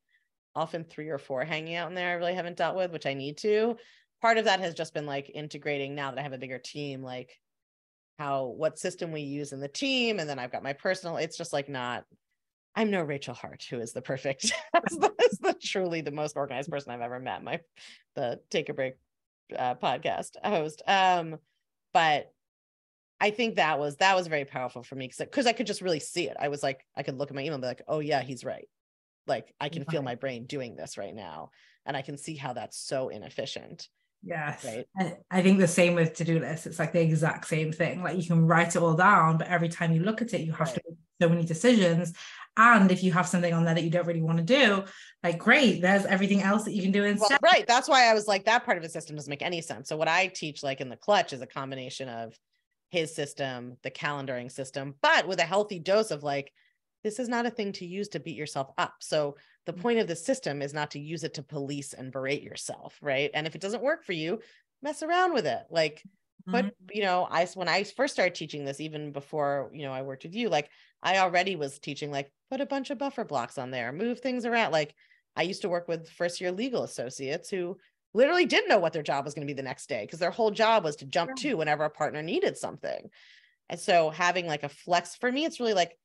S2: often 3 or 4 hanging out in there I really haven't dealt with, which I need to. Part of that has just been like integrating now that I have a bigger team, like what system we use in the team. And then I've got my personal, it's just like I'm no Rachel Hart, who is the perfect, is truly the most organized person I've ever met, the Take a Break podcast host. But I think that was very powerful for me because I could just really see it. I was like, I could look at my email and be like, oh yeah, he's right. Like I can feel my brain doing this right now. And I can see how that's so inefficient.
S1: Yes.
S2: Right.
S1: I think the same with to-do lists. It's like the exact same thing. Like you can write it all down, but every time you look at it, you have to make so many decisions. And if you have something on there that you don't really want to do, like great, there's everything else that you can do instead.
S2: Well, right. That's why I was like, that part of the system doesn't make any sense. So what I teach like in the clutch is a combination of his system, the calendaring system, but with a healthy dose of like, this is not a thing to use to beat yourself up. So the point of the system is not to use it to police and berate yourself, right? And if it doesn't work for you, mess around with it. Like, when I first started teaching this, even before, I worked with you, like I already was teaching, like, put a bunch of buffer blocks on there, move things around. Like I used to work with first-year legal associates who literally didn't know what their job was going to be the next day because their whole job was to jump to whenever a partner needed something. And so having like a flex, for me, it's really like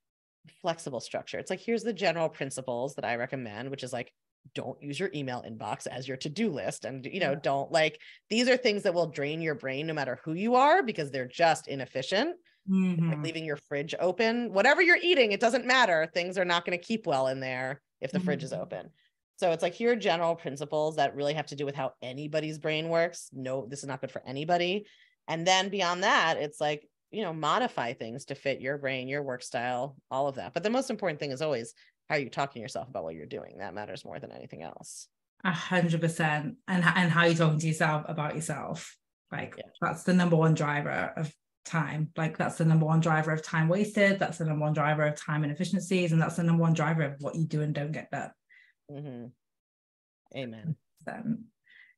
S2: flexible structure. It's like, here's the general principles that I recommend, which is like, don't use your email inbox as your to-do list. And, don't like, these are things that will drain your brain no matter who you are, because they're just inefficient. Like leaving your fridge open, whatever you're eating, it doesn't matter. Things are not going to keep well in there if the fridge is open. So it's like, here are general principles that really have to do with how anybody's brain works. No, this is not good for anybody. And then beyond that, it's like, modify things to fit your brain, your work style, all of that. But the most important thing is always, how are you talking to yourself about what you're doing? That matters more than anything else.
S1: 100%. And how you're talking to yourself about yourself. Like that's the number one driver of time. Like that's the number one driver of time wasted. That's the number one driver of time inefficiencies. And that's the number one driver of what you do and don't get done.
S2: Amen.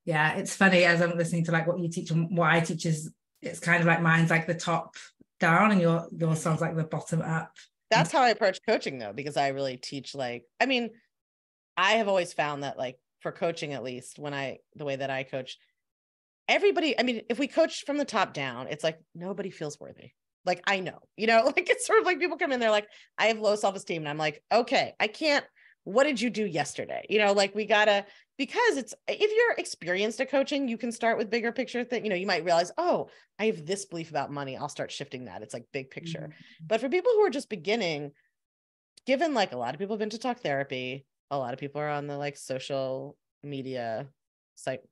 S1: Yeah, it's funny as I'm listening to like what you teach and what I teach is, it's kind of like mine's like the top down and yours sounds like the bottom up.
S2: That's how I approach coaching though, because I really teach like, I mean, I have always found that like for coaching, at least the way that I coach, everybody, I mean, if we coach from the top down, it's like nobody feels worthy. Like, I know, like it's sort of like people come in, they're like, I have low self-esteem. And I'm like, okay, I can't, what did you do yesterday? Like we gotta, because if you're experienced at coaching, you can start with bigger picture thing. You might realize, oh, I have this belief about money. I'll start shifting that. It's like big picture. But for people who are just beginning, given like a lot of people have been to talk therapy, a lot of people are on the like social media,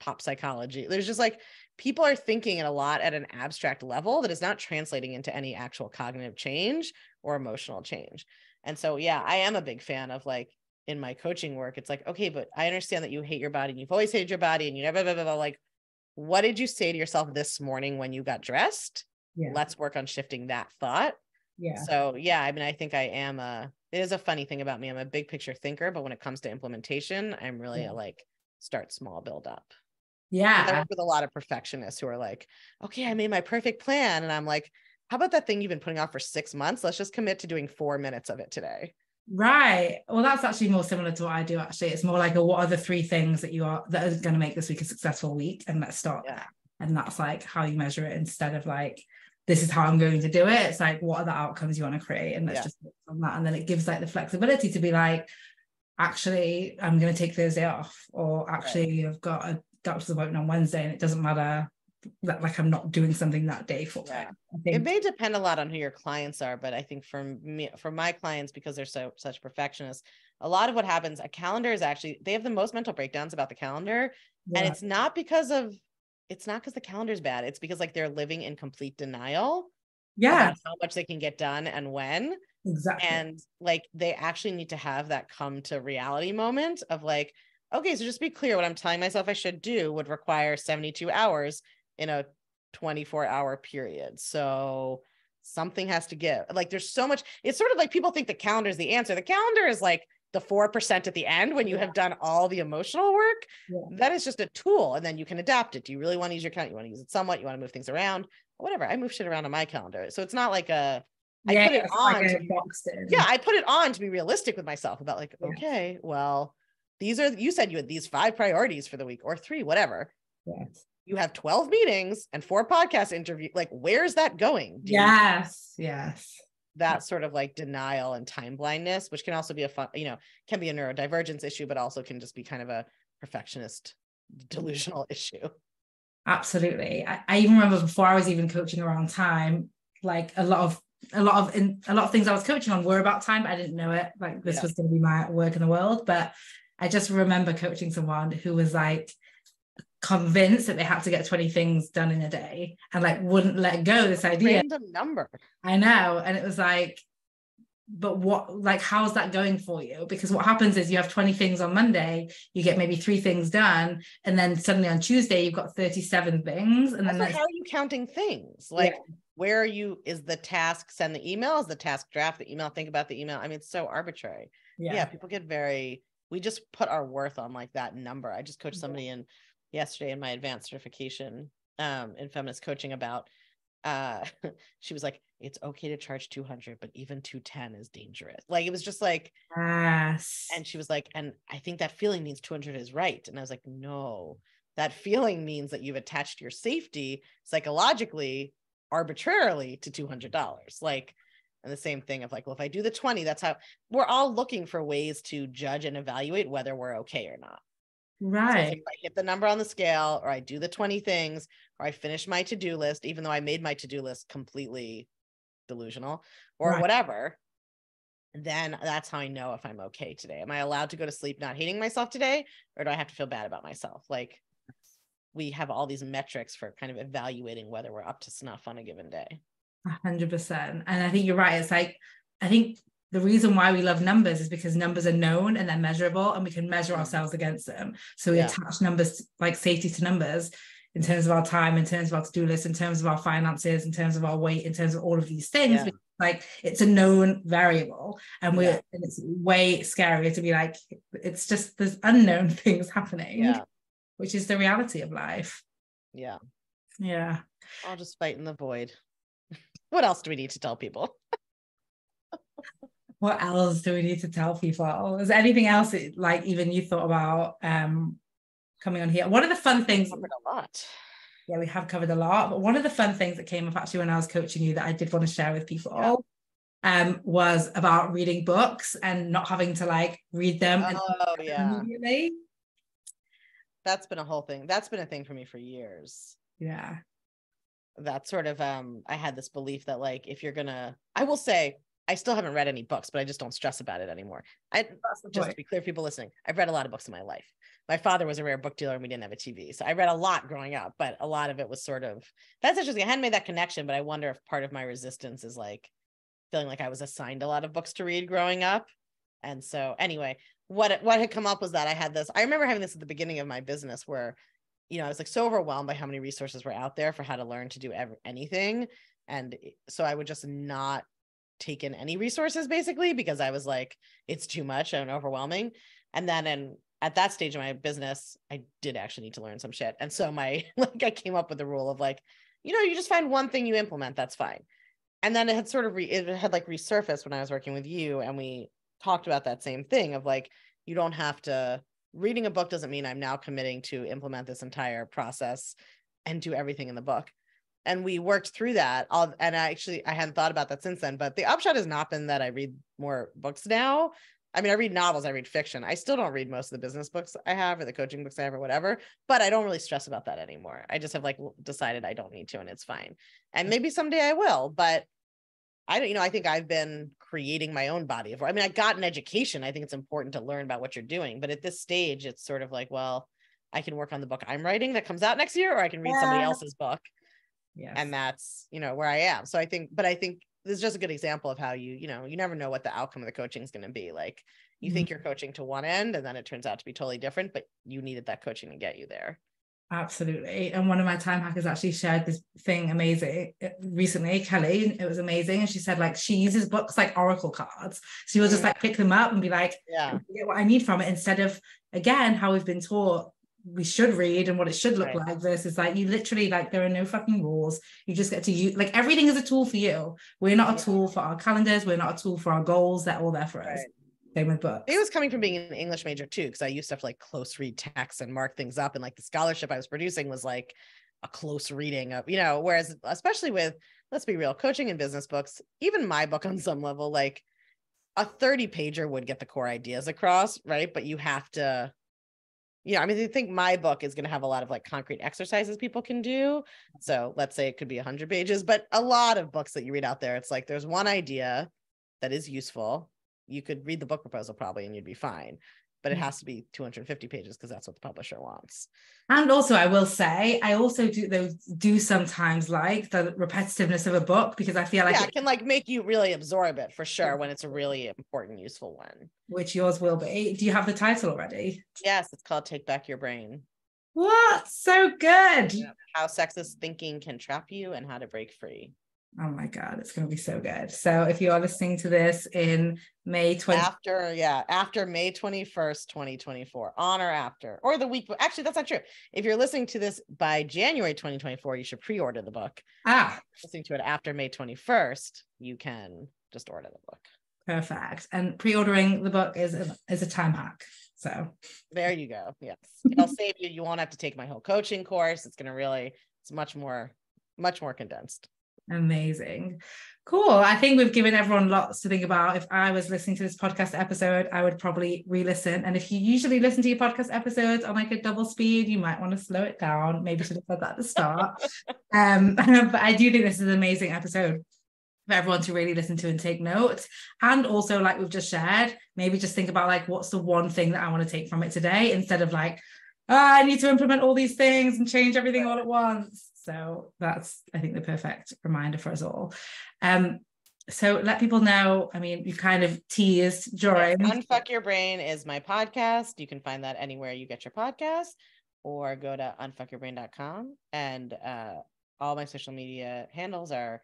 S2: pop psychology. There's just like, people are thinking it a lot at an abstract level that is not translating into any actual cognitive change or emotional change. And so, yeah, I am a big fan of like, in my coaching work, it's like, okay, but I understand that you hate your body and you've always hated your body and you never, blah, blah, blah, like, what did you say to yourself this morning when you got dressed? Yeah. Let's work on shifting that thought. Yeah. So yeah, I mean, I think I am it is a funny thing about me. I'm a big picture thinker, but when it comes to implementation, I'm really like start small, build up. Yeah. I work with a lot of perfectionists who are like, okay, I made my perfect plan. And I'm like, how about that thing you've been putting off for 6 months? Let's just commit to doing 4 minutes of it today.
S1: Right. Well, that's actually more similar to what I do, actually. It's more like what are the 3 things that are going to make this week a successful week? And let's start there. And that's like how you measure it, instead of like, this is how I'm going to do it. It's like, what are the outcomes you want to create? And let's just focus on that. And then it gives like the flexibility to be like, actually, I'm going to take Thursday off, or actually I've got a doctor's appointment on Wednesday and it doesn't matter that like I'm not doing something that day for it.
S2: It may depend a lot on who your clients are, but I think for my clients, because they're such perfectionists, a lot of what happens, a calendar is actually, they have the most mental breakdowns about the calendar. And it's not because the calendar's bad. It's because like they're living in complete denial about how much they can get done and when. Exactly. And like they actually need to have that come to reality moment of like, okay, so just be clear, what I'm telling myself I should do would require 72 hours in a 24-hour period. So something has to give. Like there's so much, it's sort of like people think the calendar is the answer. The calendar is like the 4% at the end when you have done all the emotional work. That is just a tool, and then you can adapt it. Do you really want to use your calendar? You want to use it somewhat, you want to move things around, whatever. I move shit around on my calendar. So it's not like I put it on I put it on to be realistic with myself about like, okay, well, you said you had these 5 priorities for the week, or 3, whatever. Yes. You have 12 meetings and 4 podcast interviews. Like, where's that going?
S1: Yes.
S2: That sort of like denial and time blindness, which can also be can be a neurodivergence issue, but also can just be kind of a perfectionist delusional issue.
S1: Absolutely. I even remember before I was even coaching around time, like a lot of things I was coaching on were about time, but I didn't know it. Like this was going to be my work in the world. But I just remember coaching someone who was like convinced that they had to get 20 things done in a day and like wouldn't let go of this idea.
S2: Random number.
S1: I know. And it was like, but what, like, how's that going for you? Because what happens is you have 20 things on Monday, you get maybe 3 things done, and then suddenly on Tuesday you've got 37 things. And then
S2: how are you counting things? Like where are you, is the task send the email, is the task draft the email, think about the email? I mean, it's so arbitrary. People get we just put our worth on like that number. I just coached somebody yesterday in my advanced certification in feminist coaching about she was like, it's okay to charge 200, but even 210 is dangerous. Like it was just like,
S1: yes.
S2: And she was like, and I think that feeling means 200 is right. And I was like, no, that feeling means that you've attached your safety psychologically arbitrarily to $200. Like, and the same thing of like, well, if I do the 20, that's how we're all looking for ways to judge and evaluate whether we're okay or not.
S1: Right.
S2: So like if I hit the number on the scale, or I do the 20 things, or I finish my to-do list, even though I made my to-do list completely delusional or whatever, then that's how I know if I'm okay today. Am I allowed to go to sleep not hating myself today, or do I have to feel bad about myself? Like we have all these metrics for kind of evaluating whether we're up to snuff on a given day.
S1: 100%. And I think you're right. It's like, I think the reason why we love numbers is because numbers are known and they're measurable, and we can measure ourselves against them. So we attach numbers, like safety, to numbers in terms of our time, in terms of our to-do list, in terms of our finances, in terms of our weight, in terms of all of these things. Like it's a known variable, and and it's way scarier to be like, it's just there's unknown things happening, which is the reality of life.
S2: I'll just fight in the void. What else do we need to tell people?
S1: What else do we need to tell people? Is there anything else that, like, even you thought about coming on here? One of the fun things,
S2: a lot.
S1: Yeah, we have covered a lot. But one of the fun things that came up actually when I was coaching you that I did want to share with people was about reading books and not having to like read them immediately.
S2: That's been a whole thing. That's been a thing for me for years.
S1: Yeah.
S2: That sort of I had this belief that like if you're gonna, I will say I still haven't read any books, but I just don't stress about it anymore. Just to be clear, people listening, I've read a lot of books in my life. My father was a rare book dealer and we didn't have a TV. So I read a lot growing up, but a lot of it was sort of, that's interesting. I hadn't made that connection, but I wonder if part of my resistance is like feeling like I was assigned a lot of books to read growing up. And so anyway, what had come up was that I remember having this at the beginning of my business where, you know, I was like so overwhelmed by how many resources were out there for how to learn to do anything. And so I would just not take in any resources basically, because I was like, it's too much and overwhelming. And then at that stage of my business, I did actually need to learn some shit. And so I came up with the rule of like, you know, you just find one thing you implement, that's fine. And then it had sort of resurfaced when I was working with you, and we talked about that same thing of like, you don't have to, reading a book doesn't mean I'm now committing to implement this entire process and do everything in the book. And we worked through that. And I hadn't thought about that since then, but the upshot has not been that I read more books now. I mean, I read novels, I read fiction. I still don't read most of the business books I have or the coaching books I have or whatever, but I don't really stress about that anymore. I just have like decided I don't need to, and it's fine. And maybe someday I will, but I think I've been creating my own body of work. I mean, I got an education. I think it's important to learn about what you're doing, but at this stage, it's sort of like, well, I can work on the book I'm writing that comes out next year, or I can read somebody else's book. Yes. And that's, where I am. So I think this is just a good example of how you never know what the outcome of the coaching is going to be. Like you think you're coaching to one end and then it turns out to be totally different, but you needed that coaching to get you there. Absolutely.
S1: And one of my time hackers actually shared this thing amazing recently, Kelly. It was amazing. And she said like she uses books like oracle cards. So you'll just like pick them up and be like, get what I need from it, instead of, again, how we've been taught we should read and what it should look like, versus like you literally, like, there are no fucking rules. You just get to use, like, everything is a tool for you. We're not a tool for our calendars. We're not a tool for our goals. They're all there for us. Same with books. It was coming from being an English major too, because I used to have to like close read texts and mark things up, and like the scholarship I was producing was like a close reading of, whereas especially with, let's be real, coaching and business books, even my book on some level, like a 30-pager would get the core ideas across, right? But you have to, I think my book is going to have a lot of like concrete exercises people can do. So let's say it could be 100 pages, but a lot of books that you read out there, it's like there's one idea that is useful. You could read the book proposal probably and you'd be fine, but it has to be 250 pages because that's what the publisher wants. And also, I will say, I also do sometimes like the repetitiveness of a book, because I feel like it can like make you really absorb it for sure when it's a really important, useful one. Which yours will be. Do you have the title already? Yes, it's called Take Back Your Brain. What? So good. How sexist thinking can trap you and how to break free. Oh my God, it's going to be so good. So if you are listening to this in May 20th, after May 21st, 2024, on or after, or the week, actually, that's not true. If you're listening to this by January 2024, you should pre-order the book. Listening to it after May 21st, you can just order the book. Perfect. And pre-ordering the book is a time hack. So there you go. Yes. It'll save you. You won't have to take my whole coaching course. It's much more condensed. Amazing. Cool. I think we've given everyone lots to think about. If I was listening to this podcast episode, I would probably re-listen. And if you usually listen to your podcast episodes on like a double speed, you might want to slow it down. Maybe should have said that at the start. But I do think this is an amazing episode for everyone to really listen to and take notes. And also, like we've just shared, maybe just think about like, what's the one thing that I want to take from it today, instead of like, I need to implement all these things and change everything all at once. So that's, I think, the perfect reminder for us all. So let people know, you've kind of teased during. Unfuck Your Brain is my podcast. You can find that anywhere you get your podcast, or go to unfuckyourbrain.com. And all my social media handles are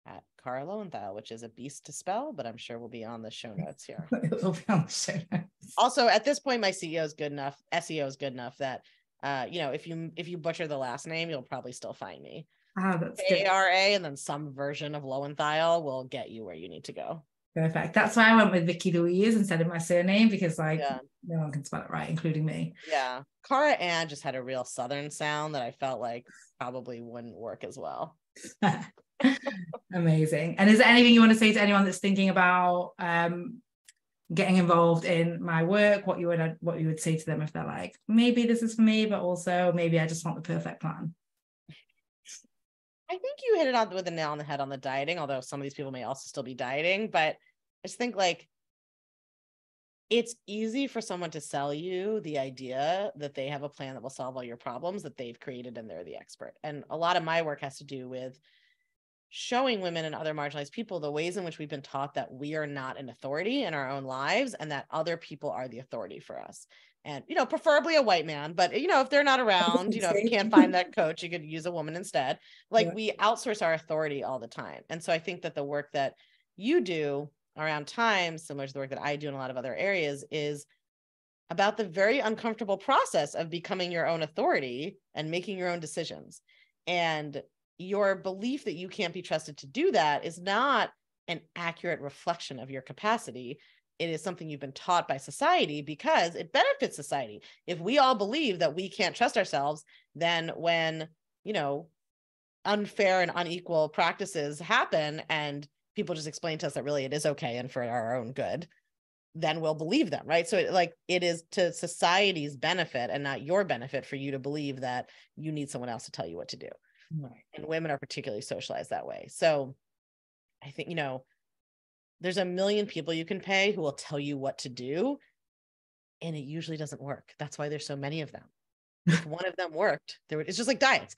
S1: at Kara Loewentheil, which is a beast to spell, but I'm sure will be on the show notes here. It will be on the show notes. Also, at this point, my SEO is good enough that if you butcher the last name, you'll probably still find me. That's Kara, and then some version of Loewentheil will get you where you need to go. Perfect. That's why I went with Vicky Louise instead of my surname, because like
S2: Yeah.
S1: no one can spell it right, including me.
S2: Yeah. Kara Ann just had a real Southern sound that I felt like probably wouldn't work as well.
S1: Amazing. And is there anything you want to say to anyone that's thinking about getting involved in my work? What you would say to them if they're like, maybe this is for me, but also maybe I just want the perfect plan?
S2: I think you hit it on with a nail on the head on the dieting, although some of these people may also still be dieting. But I just think like it's easy for someone to sell you the idea that they have a plan that will solve all your problems that they've created and they're the expert. And a lot of my work has to do with showing women and other marginalized people the ways in which we've been taught that we are not an authority in our own lives and that other people are the authority for us. And, you know, preferably a white man, but, you know, if they're not around, you know, if you can't find that coach, you could use a woman instead. Like
S1: Yeah.
S2: we outsource our authority all the time. And so I think that the work that you do around time, similar to the work that I do in a lot of other areas, is about the very uncomfortable process of becoming your own authority and making your own decisions. And your belief that you can't be trusted to do that is not an accurate reflection of your capacity. It is something you've been taught by society because it benefits society. If we all believe that we can't trust ourselves, then when, you know, unfair and unequal practices happen and people just explain to us that really it is okay and for our own good, then we'll believe them, right? So it is to society's benefit and not your benefit for you to believe that you need someone else to tell you what to do.
S1: Right.
S2: And women are particularly socialized that way. So I think, you know, there's a million people you can pay who will tell you what to do, and it usually doesn't work. That's why there's so many of them. If one of them worked, it's just like diets.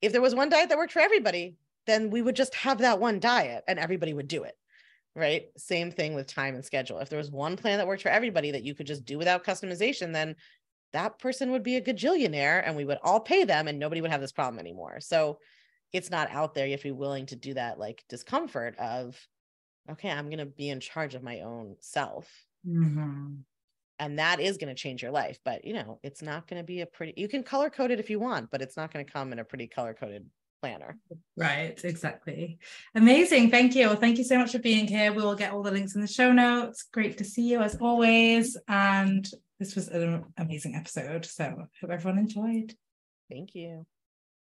S2: If there was one diet that worked for everybody, then we would just have that one diet and everybody would do it, right? Same thing with time and schedule. If there was one plan that worked for everybody that you could just do without customization, then that person would be a gajillionaire and we would all pay them and nobody would have this problem anymore. So it's not out there. You have to be willing to do that like discomfort of, okay, I'm going to be in charge of my own self.
S1: Mm-hmm.
S2: And that is going to change your life. But, you know, it's not going to be you can color code it if you want, but it's not going to come in a pretty color coded planner.
S1: Right, exactly. Amazing. Thank you. Well, thank you so much for being here. We will get all the links in the show notes. Great to see you as always. And this was an amazing episode. So I hope everyone enjoyed.
S2: Thank you.